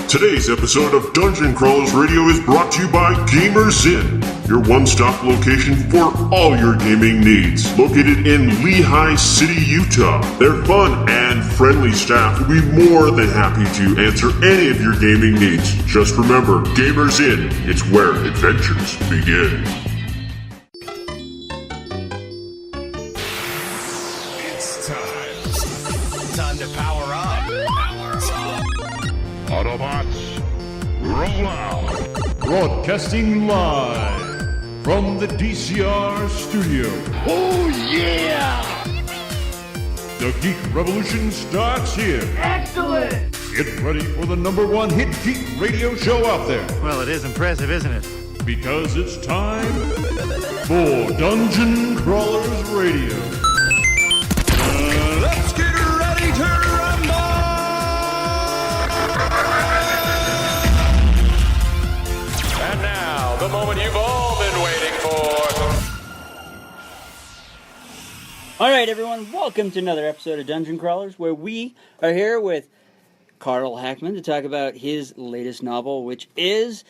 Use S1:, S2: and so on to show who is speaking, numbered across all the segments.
S1: Today's episode of Dungeon Crawlers Radio is brought to you by Gamers Inn, your one-stop location for all your gaming needs. Located in Lehigh City, Utah, their fun and friendly staff will be more than happy to answer any of your gaming needs. Just remember, Gamers Inn, it's where adventures begin.
S2: It's time to power up.
S3: Autobots, roll out! Broadcasting live from the DCR studio.
S2: Oh yeah!
S3: The Geek Revolution starts here.
S4: Excellent!
S3: Get ready for the #1 hit geek radio show out there.
S4: Well, it is impressive, isn't it?
S3: Because it's time for Dungeon Crawlers Radio.
S2: Let's get ready to rumble!
S5: And now, the moment you've all been waiting for.
S6: All right, everyone, welcome to another episode of Dungeon Crawlers, where we are here with Carl Hackman to talk about his latest novel, which is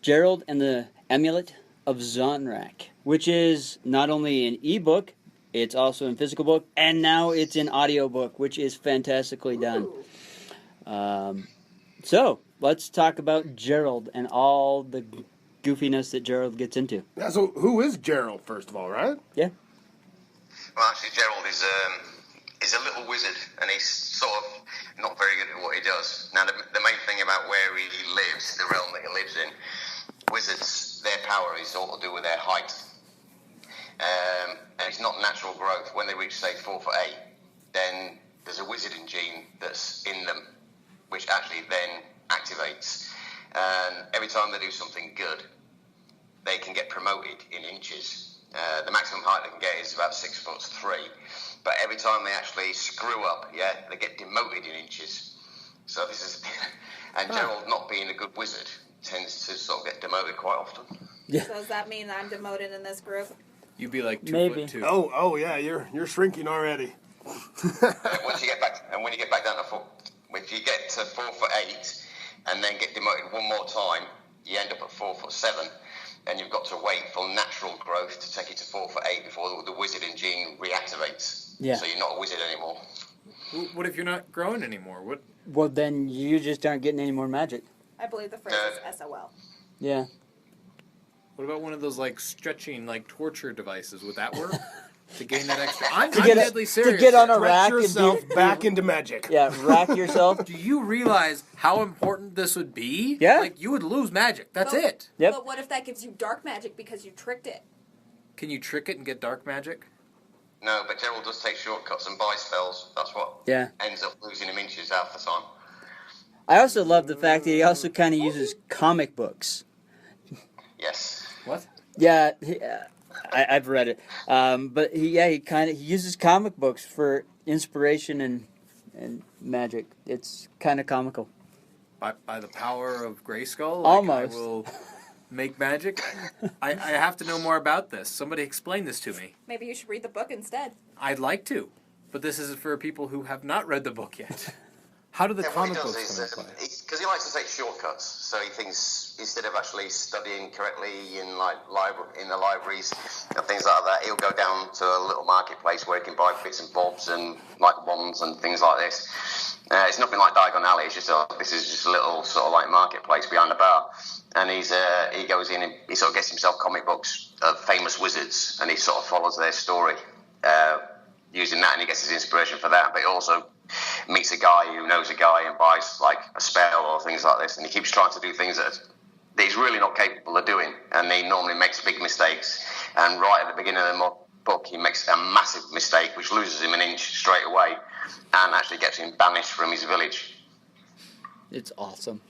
S6: Gerald and the Amulet of Zonrach, which is not only an ebook, it's also in physical book, and now it's in audiobook, which is fantastically done. So, let's talk about Gerald and all the goofiness that Gerald gets into.
S7: Yeah, so who is Gerald, first of all, right?
S6: Yeah.
S8: Well, actually, Gerald is a little wizard, and he's sort of not very good at what he does. Now, the main thing about where he lives, the realm that he lives in, wizards, their power is all to do with their height. And it's not natural growth. When they reach, say, 4'8", then there's a wizarding gene that's in them, which actually then activates. And every time they do something good, they can get promoted in inches. The maximum height they can get is about 6'3", but every time they actually screw up, they get demoted in inches. So this is, and Gerald, not being a good wizard, tends to sort of get demoted quite often.
S6: Yeah.
S9: So does that mean that I'm demoted in this group?
S10: You'd be like 2'2".
S6: Maybe.
S7: Oh yeah, you're shrinking already.
S8: Once you get back, and when you get back down to if you get to 4'8", and then get demoted one more time, you end up at 4'7". And you've got to wait for natural growth to take you to 4'8" before the wizarding gene reactivates.
S6: Yeah.
S8: So you're not a wizard anymore.
S10: What if you're not growing anymore? What?
S6: Well, then you just aren't getting any more magic.
S9: I believe the phrase is SOL.
S6: Yeah.
S10: What about one of those like stretching, like torture devices? Would that work to gain that extra? I'm
S6: get
S10: deadly serious.
S6: To get on a
S7: Stretch
S6: rack
S7: yourself
S6: and
S7: back into magic.
S6: Yeah, rack yourself.
S10: Do you realize how important this would be?
S6: Yeah.
S10: Like you would lose magic. That's
S9: But-
S10: it.
S6: Yep.
S9: But what if that gives you dark magic because you tricked it?
S10: Can you trick it and get dark magic?
S8: No, but Gerald does take shortcuts and buy spells. That's what ends up losing him inches half the time.
S6: I also love the fact that he also kind of uses comic books.
S8: Yes.
S10: What?
S6: Yeah, I've read it. But he uses comic books for inspiration and magic. It's kind of comical.
S10: By the power of Grayskull? Like
S6: Almost.
S10: I will make magic? I have to know more about this. Somebody explain this to me.
S9: Maybe you should read the book instead.
S10: I'd like to. But this is for people who have not read the book yet. How do the comic books come into play?
S8: Because he likes to take shortcuts, so he thinks instead of actually studying correctly in in the libraries and things like that, he'll go down to a little marketplace where he can buy bits and bobs and like wands and things like this. It's nothing like Diagon Alley. It's just this is just a little sort of like marketplace behind the bar, and he goes in and he sort of gets himself comic books of famous wizards, and he sort of follows their story using that, and he gets his inspiration for that. But he also meets a guy who knows a guy and buys like a spell or things like this, and he keeps trying to do things that he's really not capable of doing, and he normally makes big mistakes. And right at the beginning of the book, he makes a massive mistake which loses him an inch straight away and actually gets him banished from his village.
S6: It's awesome.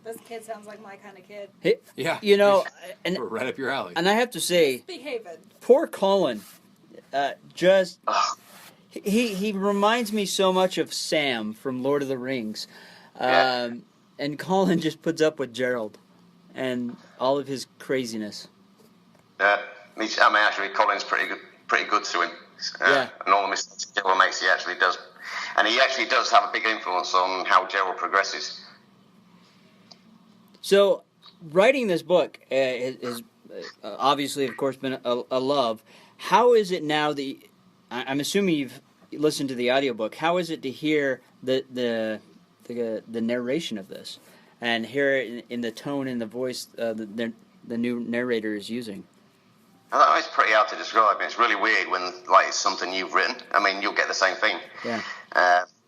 S9: This kid sounds like my kind of kid.
S6: Hey,
S10: Yeah.
S6: you know, and
S10: We're right up your alley.
S6: and I have to say,
S9: Behaving.
S6: poor Colin, he reminds me so much of Sam from Lord of the Rings, and Colin just puts up with Gerald and all of his craziness.
S8: Actually, Colin's pretty good to him. And all the mistakes Gerald makes, he actually does. And he actually does have a big influence on how Gerald progresses.
S6: So, writing this book is obviously, of course, been a love. How is it now that I'm assuming you've listened to the audiobook? How is it to hear the narration of this and hear it in the tone and the voice the new narrator is using?
S8: It's pretty hard to describe. It's really weird when it's something you've written. I mean, you'll get the same thing.
S6: Yeah.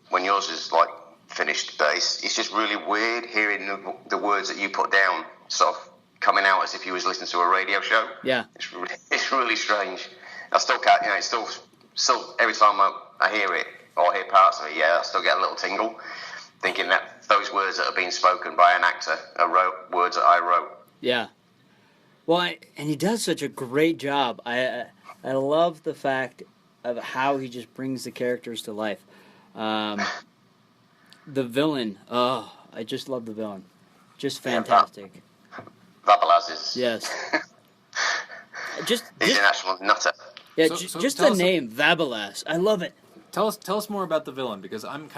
S8: When yours is finished, but it's just really weird hearing the words that you put down sort of coming out as if you was listening to a radio show.
S6: Yeah.
S8: It's really strange. I still can't, it's still every time I hear it or hear parts of it, I still get a little tingle, thinking that those words that are being spoken by an actor are words that I wrote.
S6: Yeah. Well, and he does such a great job. I love the fact of how he just brings the characters to life. The villain, I just love the villain. Just fantastic.
S8: Vabalaz is.
S6: Yes. He's
S8: an actual nutter.
S6: Yeah, just the name Vabalaz. I love it.
S10: Tell us more about the villain, because I'm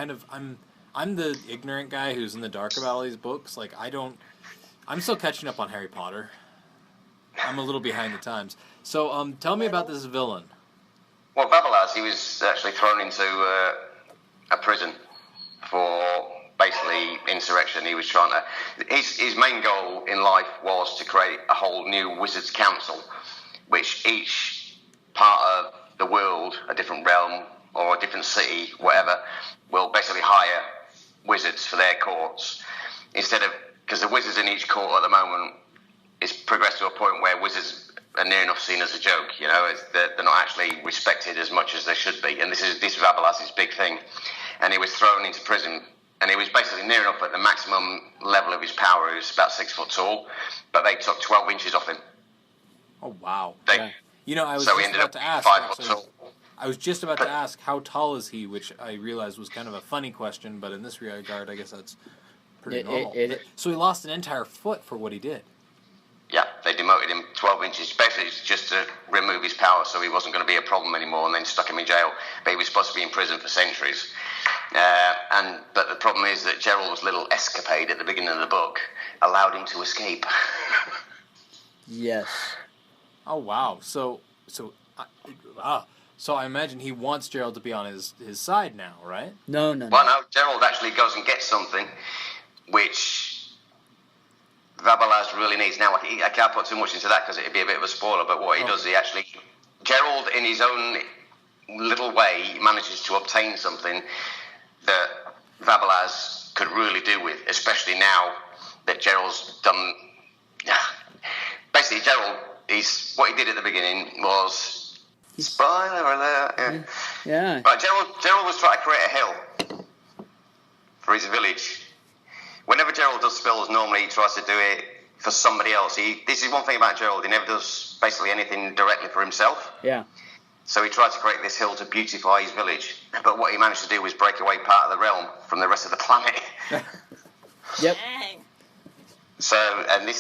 S10: the ignorant guy who's in the dark about all these books. I'm still catching up on Harry Potter. I'm a little behind the times. So tell me about this villain.
S8: Well, Vabalaz, he was actually thrown into a prison for basically insurrection. He was trying to... His main goal in life was to create a whole new Wizards' Council, which each part of the world, a different realm or a different city, whatever, will basically hire wizards for their courts. Instead of... Because the wizards in each court at the moment, it's progressed to a point where wizards are near enough seen as a joke, they're not actually respected as much as they should be. And this Vabalaz's big thing. And he was thrown into prison, and he was basically near enough at the maximum level of his power. He was about 6 foot tall, but they took 12 inches off him.
S10: Oh, wow.
S6: Yeah.
S10: I was
S8: so
S10: just about to ask.
S8: 5 foot tall.
S10: I was just about to ask, how tall is he, which I realized was kind of a funny question, but in this regard, I guess that's pretty normal. So he lost an entire foot for what he did.
S8: Yeah, they demoted him 12 inches, basically just to remove his power so he wasn't going to be a problem anymore, and then stuck him in jail. But he was supposed to be in prison for centuries. But the problem is that Gerald's little escapade at the beginning of the book allowed him to escape.
S6: Yes.
S10: Oh, wow. So I imagine he wants Gerald to be on his side now, right?
S6: No.
S8: Well, no, Gerald actually goes and gets something which Vabalaz really needs. Now, I can't put too much into that because it'd be a bit of a spoiler, but what he does, Gerald, in his own little way, manages to obtain something that Vabalaz could really do with, especially now that Gerald's done... Basically, Gerald, what he did at the beginning was... Spoiler alert.
S6: Yeah.
S8: Right, Gerald was trying to create a hill for his village. Whenever Gerald does spells, normally he tries to do it for somebody else. This is one thing about Gerald. He never does basically anything directly for himself.
S6: Yeah.
S8: So he tried to create this hill to beautify his village. But what he managed to do was break away part of the realm from the rest of the planet.
S6: Yep.
S9: Dang.
S8: So, and there's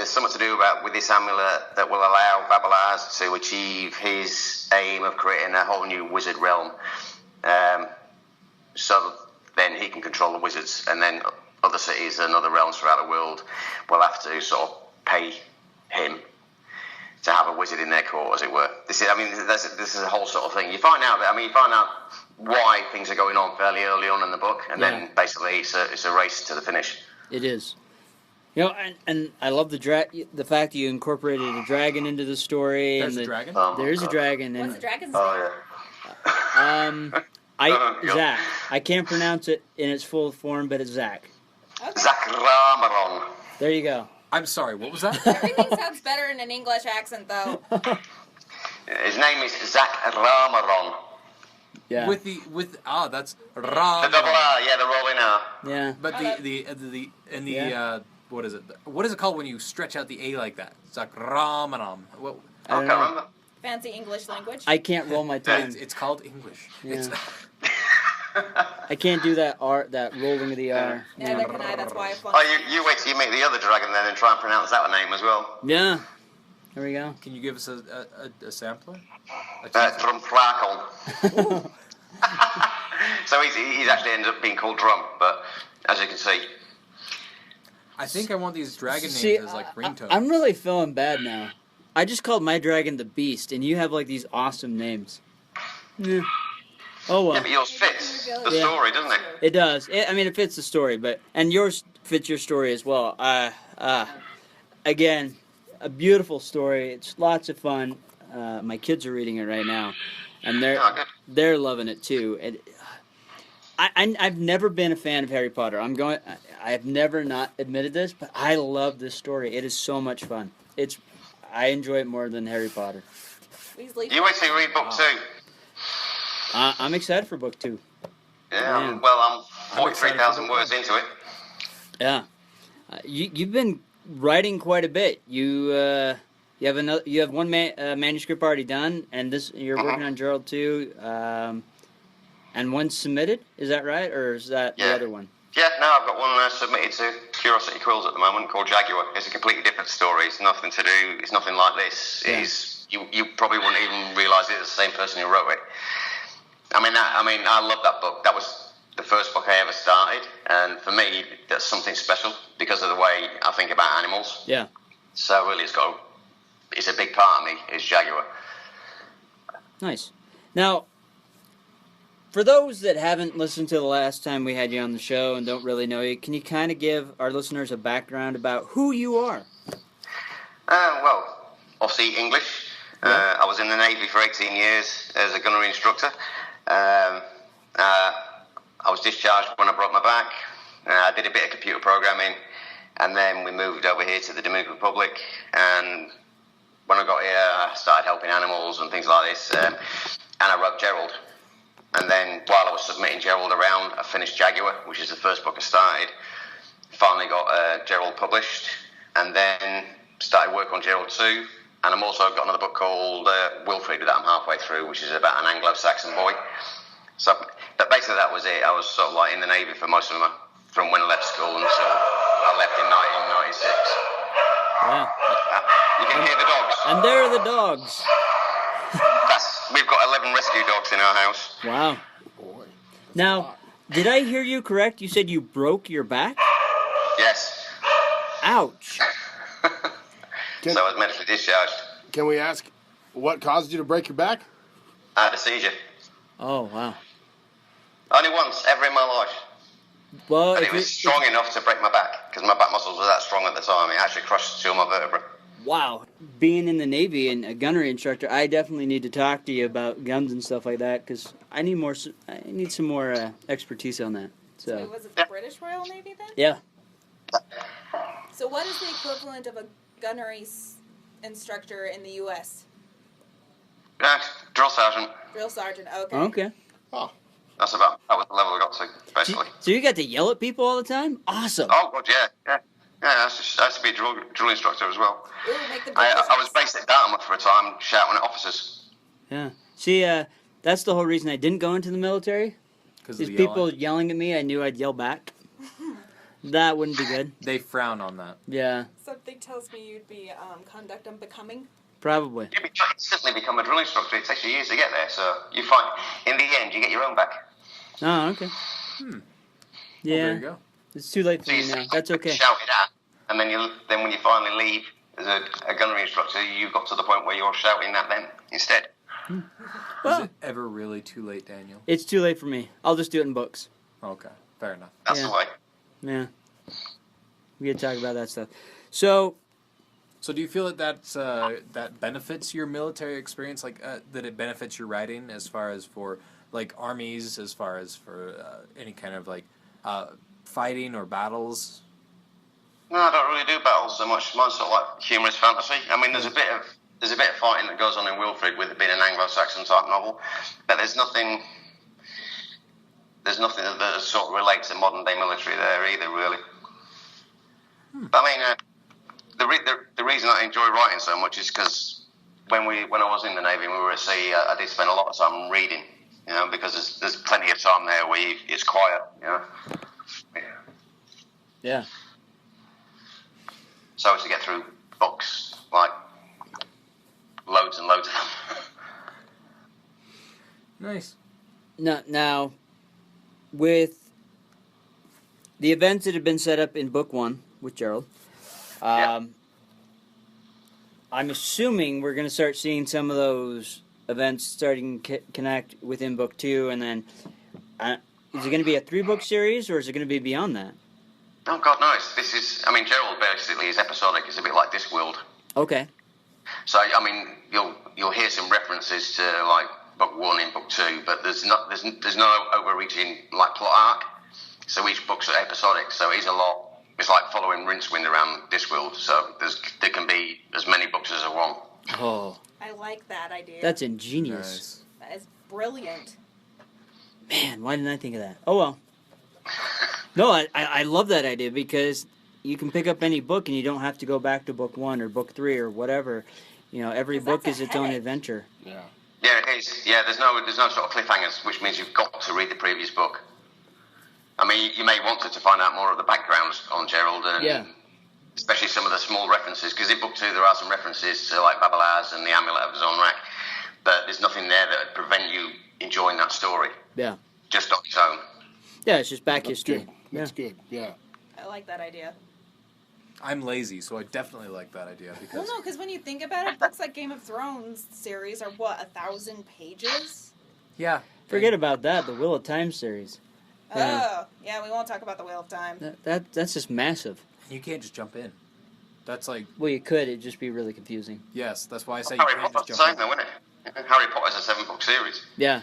S8: something to do with this amulet that will allow Vabalaz to achieve his aim of creating a whole new wizard realm. So then he can control the wizards, and then other cities and other realms throughout the world will have to sort of pay him to have a wizard in their court, as it were. This is a whole sort of thing. You find out why things are going on fairly early on in the book, and then basically it's a race to the finish.
S6: It is. And I love the fact that you incorporated a dragon into the story.
S10: There's a dragon?
S6: There's a dragon.
S9: What's the dragon's
S8: Oh,
S9: name?
S8: yeah.
S6: Zach. I can't pronounce it in its full form, but it's Zach.
S9: Okay.
S8: Zach Ramaron.
S6: There you go.
S10: I'm sorry, what was that?
S9: Everything sounds better in an English accent, though.
S8: His name is Zach Ramaron.
S6: Yeah.
S10: That's
S8: The double R, the rolling R.
S6: Yeah.
S10: But what is it? What is it called when you stretch out the A like that? Zakramanam.
S6: I don't
S8: can't
S6: know.
S8: remember.
S9: Fancy English language.
S6: I can't roll my tongue.
S10: It's called English.
S6: Yeah. I can't do that rolling of the R.
S9: Neither can I. That's why I flunked.
S8: Oh, you wait till you meet the other dragon then and try and pronounce that name as well.
S6: Yeah. There we go.
S10: Can you give us a sampler?
S8: Drum Clarkle. So he's actually ended up being called Drum, but as you can see.
S10: I think I want these dragon names
S6: See,
S10: as like ringtones.
S6: I'm really feeling bad now. I just called my dragon the Beast, and you have like these awesome names. Yeah. Oh well.
S8: Yeah, but yours fits the
S6: Yeah.
S8: story, doesn't it?
S6: It does. I mean, it fits the story, and yours fits your story as well. Again, a beautiful story. It's lots of fun. My kids are reading it right now, and they're loving it too. And I've never been a fan of Harry Potter. I have never not admitted this, but I love this story. It is so much fun. I enjoy it more than Harry Potter.
S8: You wait till you read book 2.
S6: I'm excited for book 2.
S8: Yeah, I'm 43,000 words into it.
S6: Yeah, you've been writing quite a bit. You have one manuscript already done, and you're working on Gerald too, and one submitted. Is that right, or is that the other one?
S8: Yeah, no, I've got one submitted to Curiosity Quills at the moment called Jaguar. It's a completely different story. It's nothing to do. It's nothing like this.
S6: Yeah.
S8: You probably wouldn't even realise it's the same person who wrote it. I mean, I love that book. That was the first book I ever started, and for me, that's something special because of the way I think about animals.
S6: Yeah.
S8: So really, it's a big part of me. Is Jaguar.
S6: Nice. Now, for those that haven't listened to the last time we had you on the show and don't really know you, can you kind of give our listeners a background about who you are?
S8: Well, obviously English.
S6: Yeah.
S8: I was in the Navy for 18 years as a gunnery instructor. I was discharged when I broke my back. I did a bit of computer programming, and then we moved over here to the Dominican Republic. And when I got here, I started helping animals and things like this. And I wrote Gerald. And then while I was submitting Gerald around, I finished Jaguar, which is the first book I started. Finally got Gerald published, and then started work on Gerald 2. And I'm also got another book called Wilfred that I'm halfway through, which is about an Anglo-Saxon boy. So, but basically that was it. I was sort of like in the Navy for most of from when I left school until I left in 1996.
S6: Yeah.
S8: You can hear the dogs.
S6: And there are the dogs.
S8: We've got 11 rescue dogs in our house.
S6: Wow. Now, did I hear you correct? You said you broke your back?
S8: Yes.
S6: Ouch.
S8: So I was medically discharged.
S7: Can we ask what caused you to break your back?
S8: I had a seizure.
S6: Oh, wow.
S8: Only once ever in my life.
S6: Well,
S8: but it was strong enough to break my back, because my back muscles were that strong at the time. It actually crushed 2 of my vertebrae.
S6: Wow. Being in the Navy and a gunnery instructor, I definitely need to talk to you about guns and stuff like that, because I need some more expertise on that. So
S9: was it the British Royal Navy then?
S6: Yeah.
S9: So what is the equivalent of a gunnery instructor in the U.S.?
S8: Drill sergeant.
S9: Drill sergeant, okay.
S6: Okay.
S7: Oh.
S8: That was the level I got to, basically.
S6: So you got to yell at people all the time? Awesome.
S8: Oh, God, yeah. I used to be a drill instructor as well.
S9: Ooh, make the
S8: I was based at Dartmouth for a time, shouting at officers.
S6: Yeah. See, that's the whole reason I didn't go into the military. These people yelling at me, I knew I'd yell back. That wouldn't be good.
S10: They frown on that.
S6: Yeah.
S9: Something tells me you'd be conduct unbecoming.
S6: Probably.
S8: You'd instantly become a drill instructor. It takes you years to get there, so you find, in the end, you get your own back.
S6: Oh, okay. Yeah.
S10: Well, there you go.
S6: It's too late for me now. That's okay.
S8: Shout it at, and then when you finally leave as a gunnery instructor, you got to the point where you're shouting at them instead.
S6: Well,
S10: is it ever really too late, Daniel?
S6: It's too late for me. I'll just do it in books.
S10: Okay, fair enough.
S8: That's the way.
S6: Yeah. We can talk about that stuff. So
S10: do you feel that that benefits your military experience, like that it benefits your writing as far as for like armies, as far as for any kind of like fighting or battles?
S8: No, I don't really do battles so much. Mine's sort of like humorous fantasy. I mean, there's a bit of fighting that goes on in Wilfred with it being an Anglo-Saxon type novel, but there's nothing that sort of relates to modern day military there either, really. But I mean, the reason I enjoy writing so much is because when I was in the Navy and we were at sea, I did spend a lot of time reading, because there's plenty of time there where it's quiet,
S6: Yeah.
S8: So to get through books, like loads and loads of them.
S10: Nice.
S6: Now, with the events that have been set up in book 1, with Gerald.
S8: Yeah.
S6: I'm assuming we're going to start seeing some of those events starting to connect within book 2, and then is it going to be a 3-book series, or is it going to be beyond that?
S8: Oh, God knows. This is, I mean, Gerald basically is episodic. It's a bit like Discworld.
S6: Okay.
S8: So, I mean, you'll hear some references to, like, book 1 in book 2, but there's no overreaching, like, plot arc. So each book's episodic, so it's a lot. It's like following Rincewind around Discworld, so there can be as many books as there want.
S6: Oh.
S9: I like that idea.
S6: That's ingenious.
S10: Nice.
S9: That is brilliant.
S6: Man, why didn't I think of that? Oh, well. No, I love that idea, because you can pick up any book and you don't have to go back to book 1 or book 3 or whatever. You know, every book is its own adventure.
S7: Yeah.
S8: Yeah, it is. Yeah, there's no sort of cliffhangers, which means you've got to read the previous book. I mean, you may want to find out more of the backgrounds on Gerald, and especially some of the small references, because in book 2 there are some references to, like, Babalaz and the Amulet of Zonrach, but there's nothing there that would prevent you enjoying that story.
S6: Yeah.
S8: Just on its own.
S6: Yeah, it's just back
S7: That's
S6: history.
S7: good. That's good. Yeah.
S9: I like that idea.
S10: I'm lazy, so I definitely like that idea
S9: Well,
S10: because
S9: no, because when you think about it, books like Game of Thrones series are, 1,000 pages?
S10: yeah,
S6: Forget about that, the Wheel of Time series. Yeah.
S9: Oh, yeah, we won't talk about the Wheel of Time.
S6: That's just massive.
S10: you can't just jump in. That's like
S6: Well, you could, it'd just be really confusing.
S10: yes, that's why I say you
S8: Harry
S10: can't
S8: Potter's
S10: just
S8: the
S10: jump
S8: same,
S10: in.
S8: though, isn't it? Harry Potter's a 7-book series.
S6: Yeah.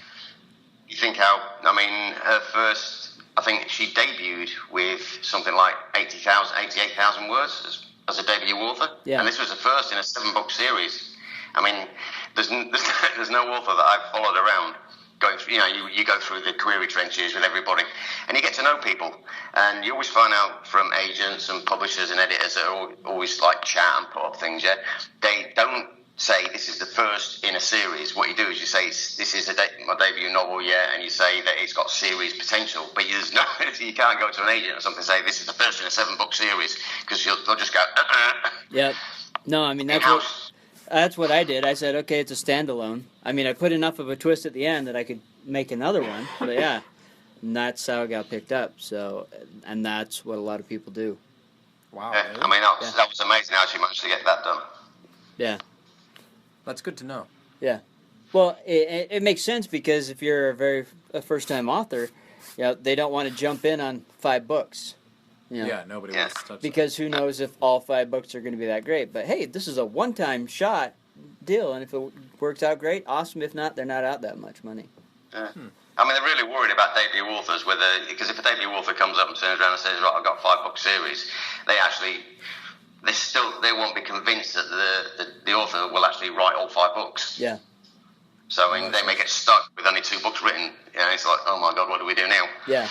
S8: You think how, I mean, her first, I think she debuted with something like 88,000 words as a debut author.
S6: Yeah.
S8: And this was the first in a 7-book series. I mean, there's no author that I've followed around going through, you go through the query trenches with everybody and you get to know people. And you always find out from agents and publishers and editors that are always like chat and put up things, yeah? They don't say this is the first in a series. What you do is you say this is my debut novel, yeah, and you say that it's got series potential, but there's no, you can't go to an agent or something and say this is the first in a 7-book series, because they'll just go,
S6: Yep. No, I mean, that's what I did. I said, okay, it's a standalone. I mean, I put enough of a twist at the end that I could make another one, but yeah, and that's how it got picked up. So, and that's what a lot of people do.
S10: Wow,
S8: Yeah,
S10: really?
S8: I mean, that was amazing how she managed to get that done.
S6: Yeah.
S10: That's good to know.
S6: Yeah. Well, it makes sense, because if you're a first-time author, they don't want to jump in on 5 books.
S10: Yeah, nobody wants to touch
S6: Because who knows if all 5 books are going to be that great. But hey, this is a one-time shot deal, and if it works out great, awesome. If not, they're not out that much money.
S8: Yeah. I mean, they're really worried about debut authors, because if a debut author comes up and turns around and says, right, I've got a 5-book series, they won't be convinced that the author will actually write all 5 books.
S6: Yeah.
S8: So I mean, they may get stuck with only 2 books written. It's like, oh my God, what do we do now?
S6: Yeah.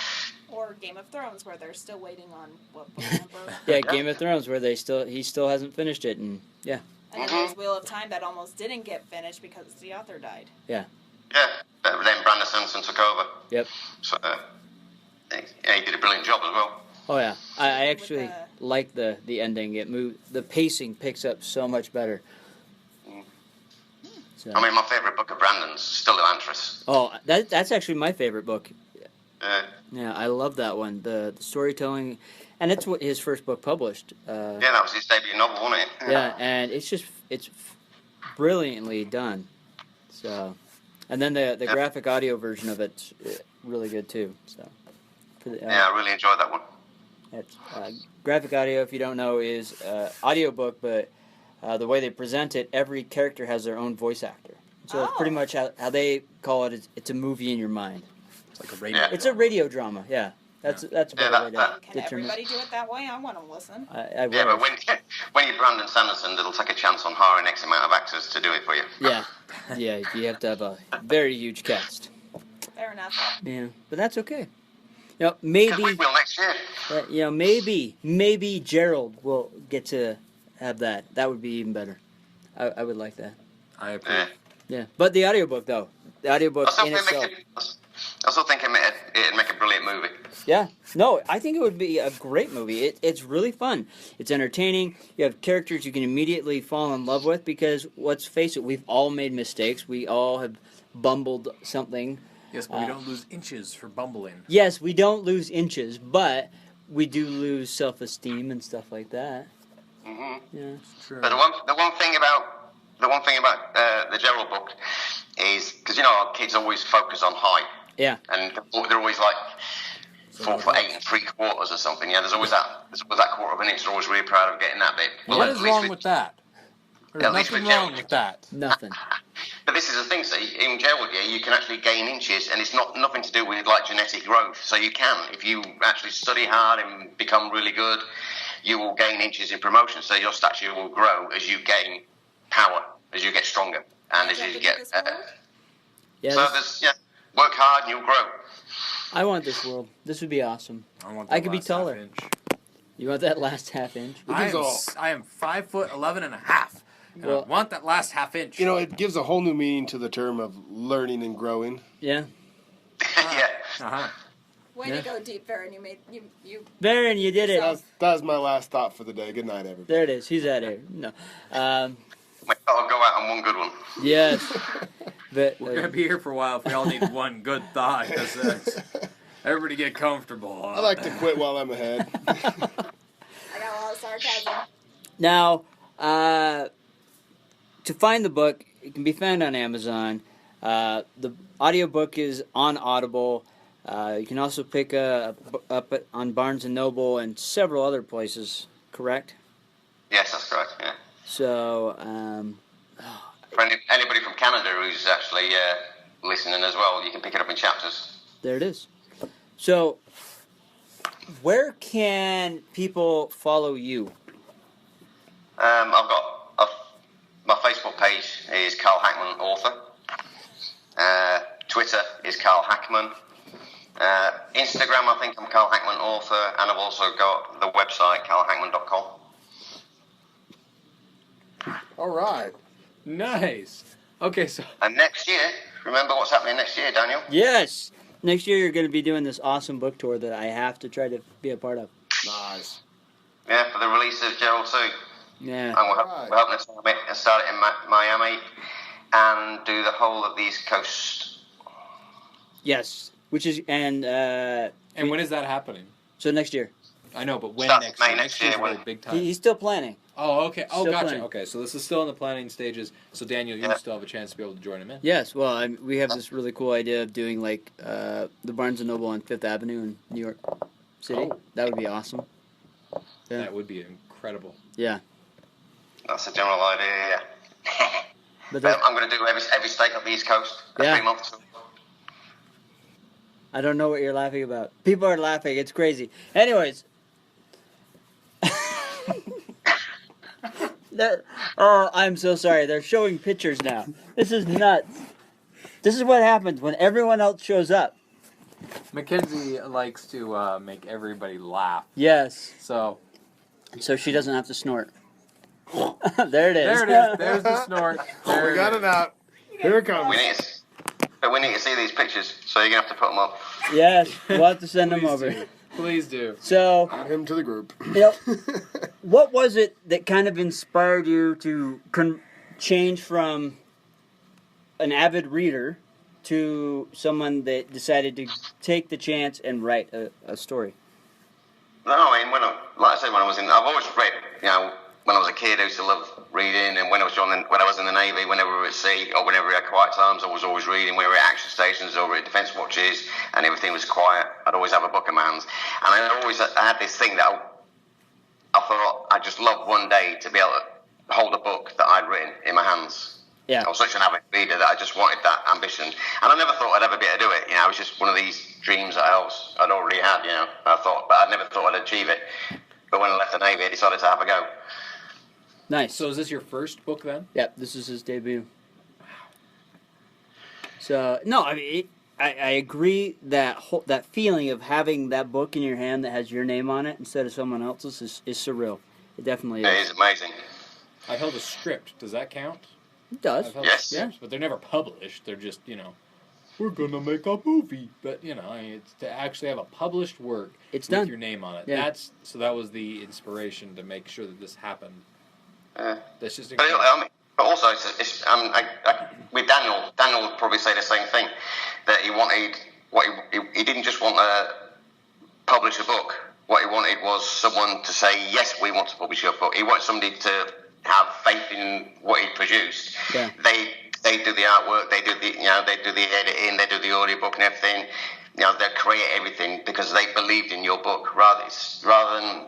S9: Or Game of Thrones, where they're still waiting on what book number.
S6: Yeah, Game of Thrones, where he still hasn't finished it, and yeah.
S9: And then there's Wheel of Time that almost didn't get finished because the author died.
S6: Yeah.
S8: Yeah, but then Brandon Sanderson took over.
S6: Yep.
S8: So he did a brilliant job as well.
S6: Oh yeah, I actually like the ending. The pacing picks up so much better. So.
S8: I mean, my favourite book of Brandon's still Elantris.
S6: Oh, that's actually my favorite book.
S8: Yeah,
S6: I love that one. The storytelling, and it's what his first book published.
S8: Yeah, that was his debut novel, wasn't it?
S6: Yeah, and it's brilliantly done. So, and then the graphic audio version of it's really good too. So,
S8: yeah, I really enjoyed that one.
S6: It's, graphic audio, if you don't know, is audiobook, but the way they present it, every character has their own voice actor. So it's pretty much how they call it. It's a movie in your mind.
S10: It's like a radio.
S6: It's a radio drama. Yeah, that's a better way to
S9: Can
S6: determine.
S9: everybody do it that way? I want to listen.
S6: I
S8: Yeah, but when you're Brandon Sanderson, they'll take a chance on hiring X amount of actors to do it for you.
S6: Yeah, you have to have a very huge cast.
S9: Fair enough.
S6: Yeah, but that's okay. Maybe
S8: we will next year.
S6: Maybe Gerald will get to have that. That would be even better. I would like that.
S10: I approve.
S6: Yeah, but the audiobook though, in itself.
S8: I still think it'd make a brilliant movie.
S6: Yeah, no, I think it would be a great movie. It's really fun. It's entertaining. You have characters you can immediately fall in love with, because let's face it, we've all made mistakes. We all have bumbled something.
S10: Yes, but we don't lose inches for bumbling.
S6: Yes, we don't lose inches, but we do lose self-esteem and stuff like that.
S8: Mm-hmm.
S6: Yeah,
S10: True.
S8: But the one thing about the Gerald book is because our kids always focus on height.
S6: Yeah.
S8: And they're always like 4 foot 8 3/4 or something. Yeah, there's always that quarter of an inch. They're always really proud of getting that big. Well,
S10: What is wrong with that? There's
S8: At least
S10: nothing
S8: with
S10: wrong
S8: Gerald.
S10: with that.
S6: Nothing.
S8: But this is the thing, see, in Gerald, you can actually gain inches, and it's nothing to do with like genetic growth. So you can, if you actually study hard and become really good, you will gain inches in promotion. So your stature will grow as you gain power, as you get stronger, and as you get.
S6: Yeah,
S8: So work hard and you'll grow.
S6: I want this world. This would be awesome.
S10: I
S6: could be taller.
S10: Inch.
S6: You want that last half inch?
S10: I am 5'11.5". And
S6: Well-
S10: I want that last half inch.
S7: It gives a whole new meaning to the term of learning and growing.
S6: Yeah.
S8: Yeah.
S10: Uh-huh.
S9: Way to go, Deep Baron. You
S6: Baron, you did it.
S9: Yourself.
S7: That was my last thought for the day. Good night, everybody.
S6: There it is. He's out here. No.
S8: I'll go out on one good one.
S6: Yes. But,
S10: We're gonna be here for a while if we all need one good thought. Because everybody get comfortable.
S7: I like to quit while I'm ahead.
S9: I got a lot of sarcasm.
S6: Now, to find the book, it can be found on Amazon. The audiobook is on Audible. You can also pick up on Barnes & Noble and several other places, correct?
S8: Yes, that's correct, yeah.
S6: So,
S8: For anybody from Canada who's actually listening as well, you can pick it up in chapters.
S6: there it is. So, where can people follow you?
S8: I've got my Facebook page is Carl Hackman Author. Twitter is Carl Hackman. Instagram, I think I'm Carl Hackman Author, and I've also got the website carlhackman.com.
S7: All right.
S10: Nice. Okay, so
S8: And next year, remember what's happening next year, Daniel?
S6: Yes! Next year you're going to be doing this awesome book tour that I have to try to be a part of.
S7: Nice.
S8: Yeah, for the release of Gerald 2.
S6: Yeah.
S8: And we're hoping to start it in Miami and do the whole of the East Coast.
S6: Yes. Which is, and
S10: when is that happening?
S6: so next year.
S10: I know, but when
S8: Start
S10: next
S8: May
S10: year?
S8: next
S10: year's
S8: year, when-
S10: really big time.
S6: He's still planning.
S10: Oh, okay. Oh,
S6: Still
S10: gotcha.
S6: planning.
S10: Okay, so this is still in the planning stages. So Daniel, you
S8: Yeah.
S10: still have a chance to be able to join him in.
S6: Yes, well, we have this really cool idea of doing like the Barnes & Noble on 5th Avenue in New York City.
S10: Oh.
S6: That would be awesome. Yeah.
S10: That would be incredible.
S6: Yeah.
S8: That's the general idea, yeah.
S6: But
S8: But I'm going to do every state up the East Coast
S6: Yeah.
S8: 3 months.
S6: I don't know what you're laughing about. People are laughing. It's crazy. Anyways. Oh, I'm so sorry. They're showing pictures now. This is nuts. This is what happens when everyone else shows up.
S10: Mackenzie likes to make everybody laugh.
S6: Yes.
S10: So
S6: So she doesn't have to snort. There it is.
S10: there it is. There's the snort. There
S7: We got it out. Here it comes.
S8: We need to see these pictures, so you're going to have to put them up.
S6: Yes. We'll have to send them
S10: Please
S6: over.
S10: do. Please do.
S6: So,
S7: Add him to the group.
S6: what was it that kind of inspired you to change from an avid reader to someone that decided to take the chance and write a story?
S8: No, I mean, like I said, I've always read, when I was a kid, I used to love reading, and when I was in the Navy, whenever we were at sea, or whenever we had quiet times, I was always reading. When we were at action stations or at defence watches, and everything was quiet, I'd always have a book in my hands. And I had this thing that I thought I'd just love one day to be able to hold a book that I'd written in my hands.
S6: Yeah.
S8: I was such an avid reader that I just wanted that ambition. And I never thought I'd ever be able to do it. It was just one of these dreams that I'd already had, I thought, but I never thought I'd achieve it. But when I left the Navy, I decided to have a go.
S6: Nice.
S10: So is this your first book then?
S6: Yep, this is his debut. So, no, I mean, I agree that that feeling of having that book in your hand that has your name on it instead of someone else's is surreal. It definitely is.
S8: It is amazing.
S10: I held a script. Does that count?
S6: It does.
S10: I've held
S8: Yes.
S10: scripts, but they're never published. They're just, we're gonna make a movie. But it's to actually have a published work
S6: It's
S10: with
S6: done.
S10: your name on it.
S6: Yeah.
S10: That was the inspiration to make sure that this happened. That's just
S8: But,
S10: incredible.
S8: but also, with Daniel would probably say the same thing, that he wanted he didn't just want to publish a book. What he wanted was someone to say, yes, we want to publish your book. He wanted somebody to have faith in what he produced.
S6: Yeah.
S8: They do the artwork, they do the editing, they do the audiobook and everything. They create everything because they believed in your book rather than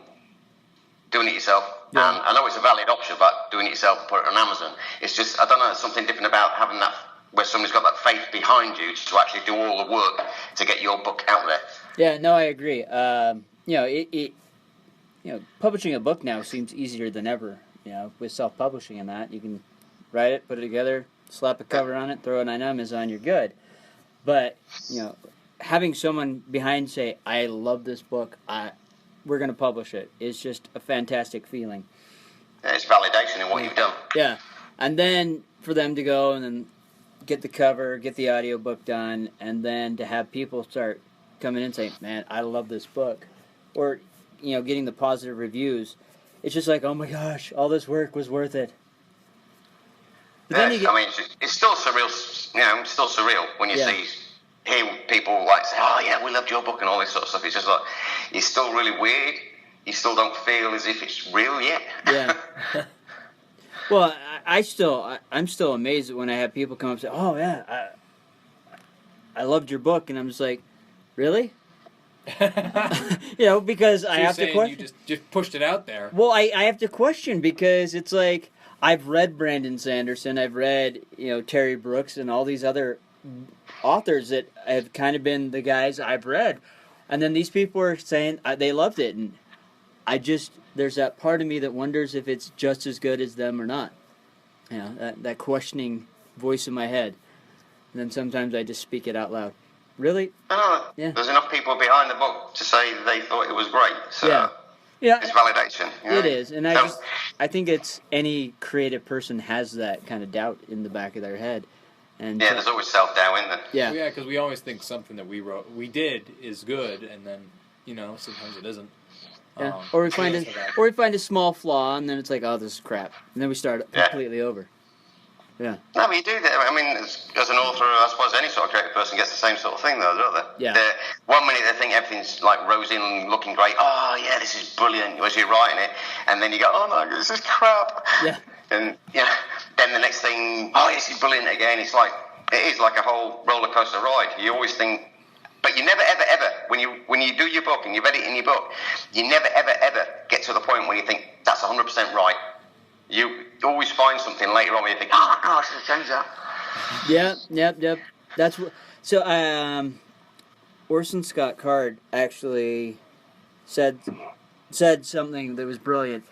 S8: doing it yourself.
S6: Yeah.
S8: And I know it's a valid option, but doing it yourself and put it on Amazon, it's just, I don't know, there's something different about having that, where somebody's got that faith behind you to actually do all the work to get your book out there.
S6: Yeah, no, I agree. Publishing a book now seems easier than ever. With self-publishing and that, you can write it, put it together, slap a cover on it, throw it on Amazon, you're good. But, having someone behind say, I love this book, we're going to publish it, is just a fantastic feeling.
S8: Yeah, it's validation in what you've done.
S6: Yeah. And then for them to go and then get the cover, get the audiobook done, and then to have people start coming in and saying, man, I love this book. Or, getting the positive reviews. It's just like, oh my gosh, all this work was worth it. But then
S8: it's still surreal. It's still surreal when you hear people like say, "Oh yeah, we loved your book" and all this sort of stuff. It's just like it's still really weird. You still don't feel as if it's real yet.
S6: Yeah. Well, I'm still amazed when I have people come up and say, "Oh yeah, I loved your book," and I'm just like, really? Because I have to question.
S10: You just pushed it out there.
S6: Well, I have to question because it's like I've read Brandon Sanderson, I've read Terry Brooks and all these other authors that have kind of been the guys I've read, and then these people are saying they loved it, and there's that part of me that wonders if it's just as good as them or not. That questioning voice in my head, and then sometimes I just speak it out loud. Really?
S8: I don't know.
S6: Yeah.
S8: There's enough people behind the book to say they thought it was great. So
S6: yeah.
S8: It's validation.
S6: It is, and I think it's any creative person has that kind of doubt in the back of their head. And
S8: there's always self-doubt in there.
S6: Yeah.
S10: Well, yeah, because we always think something that we did is good, and then sometimes it isn't.
S6: Yeah. Or we find a small flaw, and then it's like, oh, this is crap, and then we start completely over. Yeah.
S8: No, but you do that. I mean, as an author, I suppose any sort of creative person gets the same sort of thing, though, don't they?
S6: Yeah.
S8: One minute they think everything's like rosy and looking great. Oh, yeah, this is brilliant as you're writing it, and then you go, oh no, this is crap.
S6: Yeah.
S8: And then the next thing, oh, this is brilliant again. It is like a whole roller coaster ride. You always think, but you never ever when you do your book and you've edited in your book, you never ever get to the point where you think that's 100% right. You always find something later on where you think, oh my gosh, I should change that.
S6: Yep. That's what. So, Orson Scott Card actually said something that was brilliant.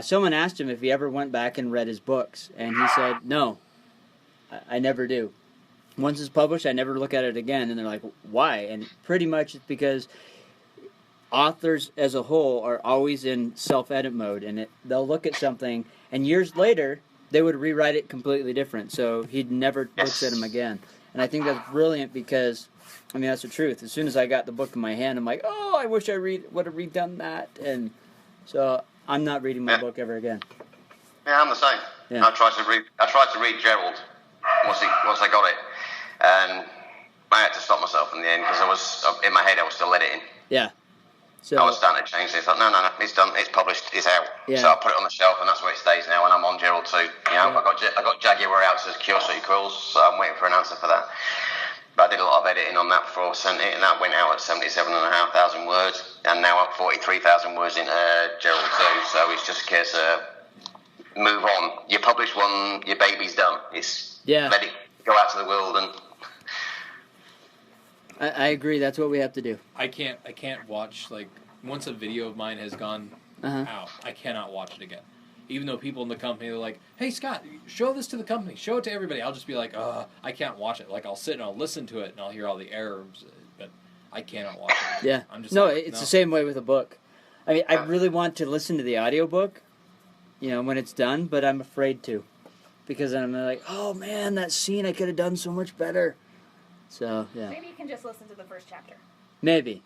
S6: Someone asked him if he ever went back and read his books, and he said, no, I never do. Once it's published, I never look at it again. And they're like, why? And pretty much it's because authors as a whole are always in self-edit mode, and they'll look at something, and years later, they would rewrite it completely different. So he'd never look at them again. And I think that's brilliant because, that's the truth. As soon as I got the book in my hand, I'm like, oh, I wish I would have redone that. And so I'm not reading my book ever again.
S8: Yeah, I'm the same.
S6: Yeah.
S8: I tried to read Gerald once I got it, and I had to stop myself in the end because I was in my head. I was still editing.
S6: Yeah. So
S8: I was starting to change it. I thought, no, it's done. It's published. It's out.
S6: Yeah.
S8: So I put it on the shelf, and that's where it stays now. And I'm on Gerald too. I got Jaguar out to Curiosity Quills, so I'm waiting for an answer for that. But I did a lot of editing on that before I sent it, and that went out at 77,500 words, and now I'm 43,000 words into Gerald too. So it's just a case of move on. You publish one, your baby's done. Let it go out to the world and.
S6: I agree. That's what we have to do.
S10: I can't watch, once a video of mine has gone out, I cannot watch it again. Even though people in the company are like, hey, Scott, show this to the company. Show it to everybody. I'll just be like, I can't watch it. I'll sit and I'll listen to it and I'll hear all the errors, but I cannot watch it.
S6: Yeah.
S10: I'm just
S6: it's the same way with a book. I really want to listen to the audiobook, when it's done, but I'm afraid to. Because I'm like, oh, man, that scene I could have done so much better. So, yeah.
S9: Maybe you can just listen to the first chapter.
S6: Maybe.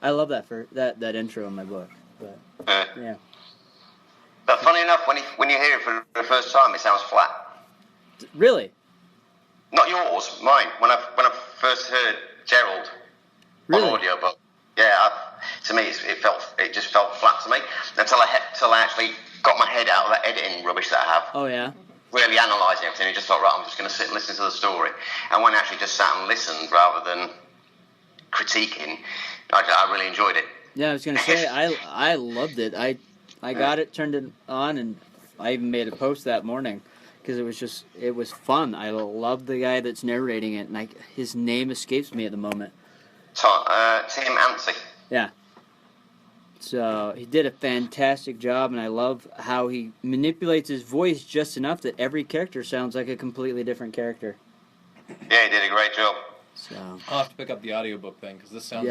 S6: I love that intro in my book. But, yeah.
S8: But funny enough, when you hear it for the first time, it sounds flat.
S6: Really?
S8: Not yours, mine. When I first heard Gerald on audiobook, to me, it just felt flat to me until I actually got my head out of that editing rubbish that I have.
S6: Oh yeah.
S8: Really analysing everything. I just thought, right, I'm just going to sit and listen to the story. And when I actually just sat and listened rather than critiquing, I really enjoyed it.
S6: Yeah, I was gonna say I loved it. I got it, turned it on, and I even made a post that morning because it was fun. I love the guy that's narrating it, and his name escapes me at the moment.
S8: Tim Anstey.
S6: Yeah. So he did a fantastic job, and I love how he manipulates his voice just enough that every character sounds like a completely different character.
S8: Yeah, he did a great job.
S6: So
S10: I'll have to pick up the audiobook then, because this sounds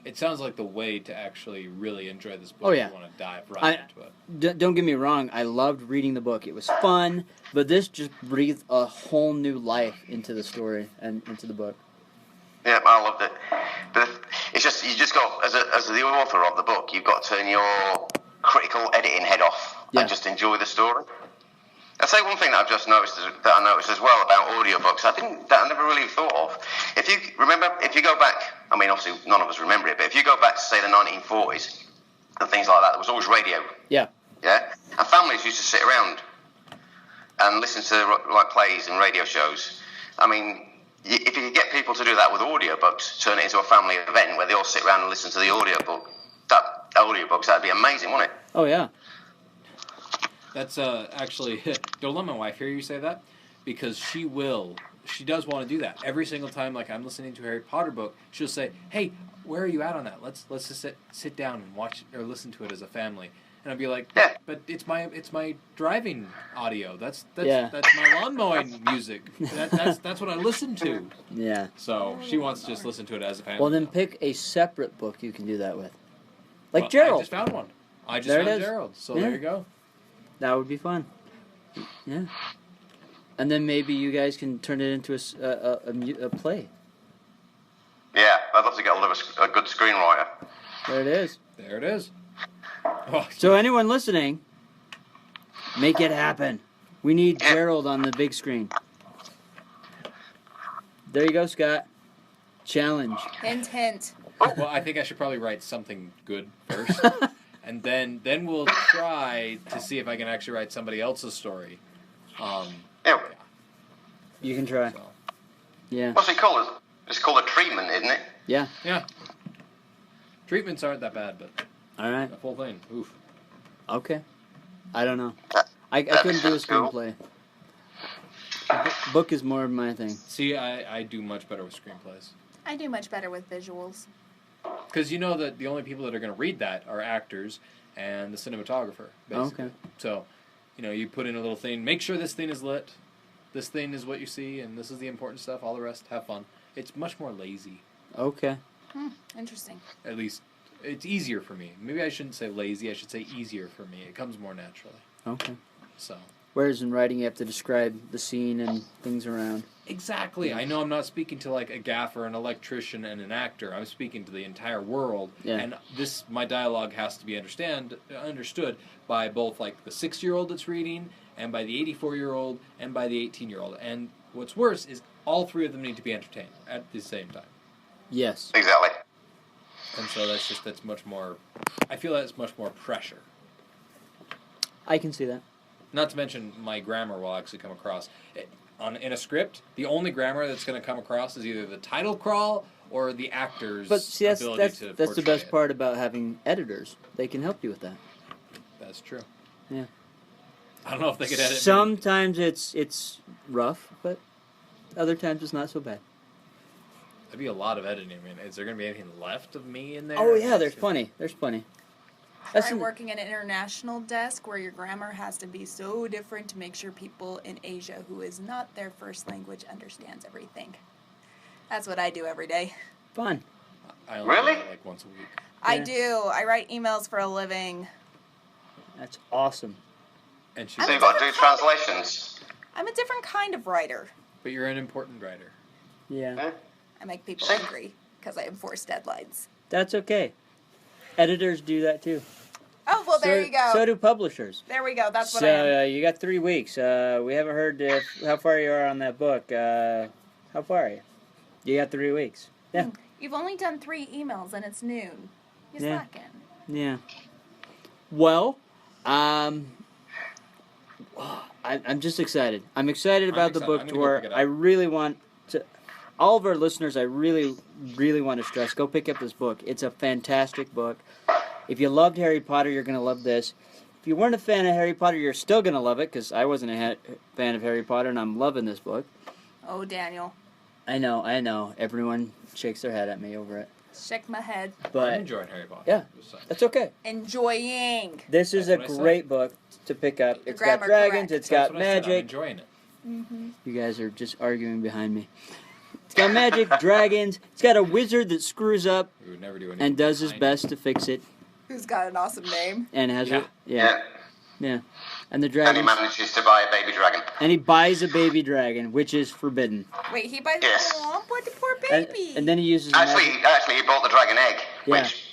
S10: it sounds like the way to actually really enjoy this book.
S6: Oh, yeah.
S10: You want to dive right into it.
S6: Don't get me wrong, I loved reading the book. It was fun, but this just breathed a whole new life into the story and into the book.
S8: Yeah, I loved it. But it's just, you just got, as the author of the book, you've got to turn your critical editing head off and just enjoy the story. I'll say one thing that I've just noticed, that I noticed as well about audiobooks, that I never really thought of. If you go back, I mean, obviously none of us remember it, but if you go back to, say, the 1940s and things like that, there was always radio.
S6: Yeah.
S8: Yeah? And families used to sit around and listen to, like, plays and radio shows. I mean, if you could get people to do that with audiobooks, turn it into a family event where they all sit around and listen to the audiobooks, that'd be amazing, wouldn't it?
S6: Oh, yeah.
S10: That's actually, don't let my wife hear you say that, because she does want to do that. Every single time, like, I'm listening to a Harry Potter book, she'll say, hey, where are you at on that? Let's just sit down and watch or listen to it as a family. And I'd be like, but it's my driving audio. That's my lawn mowing music. That's what I listen to.
S6: Yeah.
S10: So she wants to just listen to it as a family.
S6: Well, then pick a separate book you can do that with. Like Gerald.
S10: I just found one. I just found Gerald. So there you go. That would be fun.
S6: Yeah. And then maybe you guys can turn it into a play.
S8: Yeah, I'd love to get hold of a good screenwriter.
S6: There it is.
S10: There it is.
S6: So anyone listening, make it happen. We need Gerald on the big screen. There you go, Scott. Challenge.
S9: Hint, hint.
S10: Well, I think I should probably write something good first. And then we'll try to see if I can actually write somebody else's story.
S6: You can try.
S10: So.
S6: Yeah.
S8: What's it called? It's called a treatment, isn't it?
S6: Yeah.
S10: Yeah. Treatments aren't that bad, but
S6: all right.
S10: The whole thing. Oof.
S6: Okay. I don't know. I couldn't do a screenplay. Book is more of my thing.
S10: See, I do much better with screenplays.
S9: I do much better with visuals.
S10: Because you know that the only people that are going to read that are actors and the cinematographer, basically.
S6: Okay.
S10: So, you put in a little thing, make sure this thing is lit, this thing is what you see, and this is the important stuff, all the rest, have fun. It's much more lazy.
S6: Okay.
S9: Interesting.
S10: At least, it's easier for me. Maybe I shouldn't say lazy, I should say easier for me. It comes more naturally.
S6: Okay.
S10: So.
S6: Whereas in writing you have to describe the scene and things around.
S10: Exactly. I know I'm not speaking to like a gaffer, an electrician, and an actor. I'm speaking to the entire world. Yeah. And my dialogue has to be understood by both like the 6-year-old that's reading, and by the 84-year-old, and by the 18-year-old. And what's worse is all three of them need to be entertained at the same time.
S6: Yes.
S8: Exactly.
S10: And so that's much more. I feel that's much more pressure.
S6: I can see that.
S10: Not to mention my grammar will actually come across. In a script, the only grammar that's going to come across is either the title crawl or the actor's ability to
S6: that's the best
S10: it.
S6: part about having editors. They can help you with that.
S10: That's true.
S6: Yeah.
S10: I don't know if they could edit.
S6: Sometimes it's rough, but other times it's not so bad.
S10: That'd be a lot of editing. I mean, is there going to be anything left of me in there?
S6: Oh yeah, there's plenty. There's plenty.
S9: Try working at an international desk where your grammar has to be so different to make sure people in Asia who is not their first language understands everything. That's what I do every day.
S6: Fun.
S10: I only do it like once a week.
S9: I do. I write emails for a living.
S6: That's awesome.
S10: And
S8: so you've got to do translations.
S9: I'm a different kind of writer.
S10: But you're an important writer.
S6: Yeah.
S9: I make people angry because I enforce deadlines.
S6: That's okay. Editors do that too.
S9: Oh, well, there you go.
S6: So do publishers.
S9: There we go. That's what I am.
S6: So you got 3 weeks. We haven't heard how far you are on that book. How far are you? You got 3 weeks. Yeah.
S9: You've only done 3 emails and it's noon. You're
S6: Yeah.
S9: slacking.
S6: Yeah. Well, I'm just excited. I'm excited about the
S10: excited.
S6: book
S10: I'm gonna go
S6: tour.
S10: pick it up.
S6: I really want to. All of our listeners, I really, really want to stress: go pick up this book. It's a fantastic book. If you loved Harry Potter, you're gonna love this. If you weren't a fan of Harry Potter, you're still gonna love it because I wasn't a fan of Harry Potter, and I'm loving this book.
S9: Oh, Daniel.
S6: I know. Everyone shakes their head at me over it,
S9: Shake my head.
S6: but
S10: I'm enjoying Harry Potter.
S6: yeah, that's okay.
S9: Enjoying.
S6: This is
S10: That's
S6: a
S10: what I said.
S6: great book to pick up. It's got
S9: grammar
S6: dragons.
S9: correct.
S6: It's
S10: That's
S6: got
S10: what I said. I'm
S6: magic.
S10: enjoying it.
S6: You guys are just arguing behind me. It's got magic, dragons. It's got a wizard that screws up
S10: We would never do anything.
S6: and does his
S10: behind
S6: best to fix it,
S9: Who's got an awesome name?
S6: and has
S10: Yeah.
S6: it. Yeah. And the
S8: And he
S6: dragons.
S8: manages to buy a baby dragon.
S6: And he buys a baby dragon, which is forbidden.
S9: Wait, he buys
S8: Yes.
S9: a swamp? What, the poor
S6: And,
S9: baby?
S6: and then he uses
S8: Actually,
S6: magic.
S8: he bought the dragon egg,
S6: Yeah.
S8: which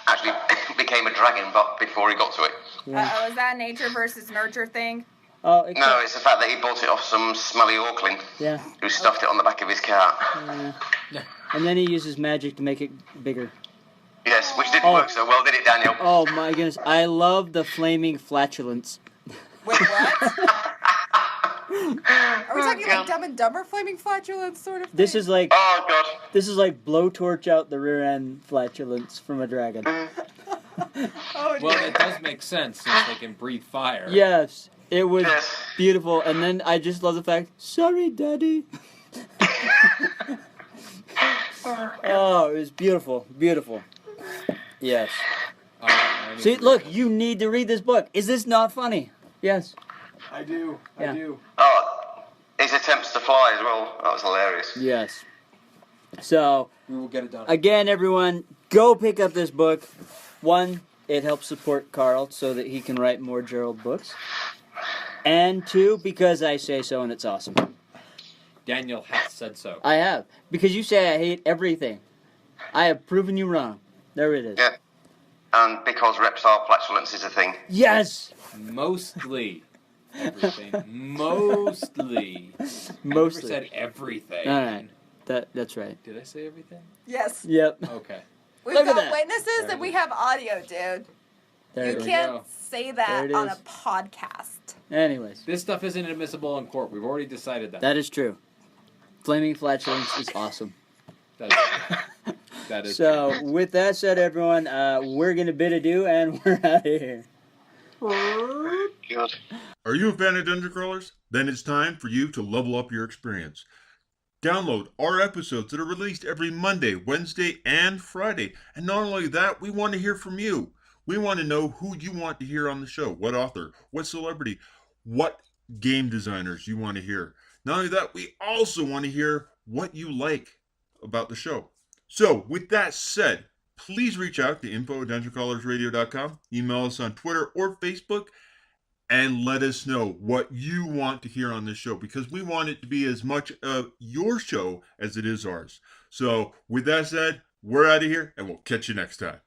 S8: actually became a dragon but before he got to it.
S6: Yeah.
S9: is that nature versus nurture thing?
S6: Oh,
S8: No, it's the fact that he bought it off some smelly Auckland
S6: yeah.
S8: who stuffed it on the back of his car.
S6: And then he uses magic to make it bigger.
S8: Yes, which didn't
S6: Oh.
S8: work so well, did it, Daniel?
S6: Oh my goodness, I love the flaming flatulence.
S9: Wait, what? Are we talking
S8: God.
S9: like Dumb and Dumber flaming flatulence sort of thing?
S6: This is like
S8: Oh, God.
S6: blowtorch out the rear end flatulence from a dragon.
S9: Oh,
S10: Well,
S9: dear.
S10: it does make sense since they can breathe fire.
S6: Yes, it was
S8: Yes.
S6: beautiful. And then I just love the fact, sorry, Daddy. Oh, it was beautiful, beautiful. Yes.
S10: I need
S6: See,
S10: to
S6: look,
S10: read it.
S6: you need to read this book. Is this not funny? Yes.
S10: I do.
S6: Yeah.
S10: I do.
S8: Oh, his attempts to fly as well. That was hilarious.
S6: Yes. So,
S10: We will get it done.
S6: again, everyone, go pick up this book. One, it helps support Carl so that he can write more Gerald books. And two, because I say so and it's awesome.
S10: Daniel hath said so.
S6: I have. Because you say I hate everything. I have proven you wrong. There it is.
S8: Yeah. And because reptile flatulence is a thing.
S6: Yes!
S10: Mostly. Everything. Mostly. I never
S6: Mostly.
S10: said everything.
S6: All right. That's right.
S10: Did I say everything?
S9: Yes.
S6: Yep.
S10: Okay.
S9: We've
S6: Look at
S9: got
S6: that.
S9: witnesses and we have audio, dude.
S6: There
S9: You
S6: it is.
S9: can't
S10: go.
S9: say
S6: There
S9: that
S6: it
S9: on
S6: is.
S9: a podcast.
S6: Anyways,
S10: This stuff isn't admissible in court. We've already decided that.
S6: that is true. Flaming flatulence is awesome.
S10: That is, that is
S6: So,
S10: true.
S6: with that said, everyone, we're going to bid adieu and we're out of here.
S8: God.
S1: Are you a fan of Dungeon Crawlers? Then it's time for you to level up your experience. Download our episodes that are released every Monday, Wednesday, and Friday. And not only that, we want to hear from you. We want to know who you want to hear on the show, what author, what celebrity, what game designers you want to hear. Not only that, we also want to hear what you like about the show. So, with that said, please reach out to info@dungeoncrawlersradio.com, email us on Twitter or Facebook, and let us know what you want to hear on this show, because we want it to be as much of your show as it is ours. So, with that said, we're out of here, and we'll catch you next time.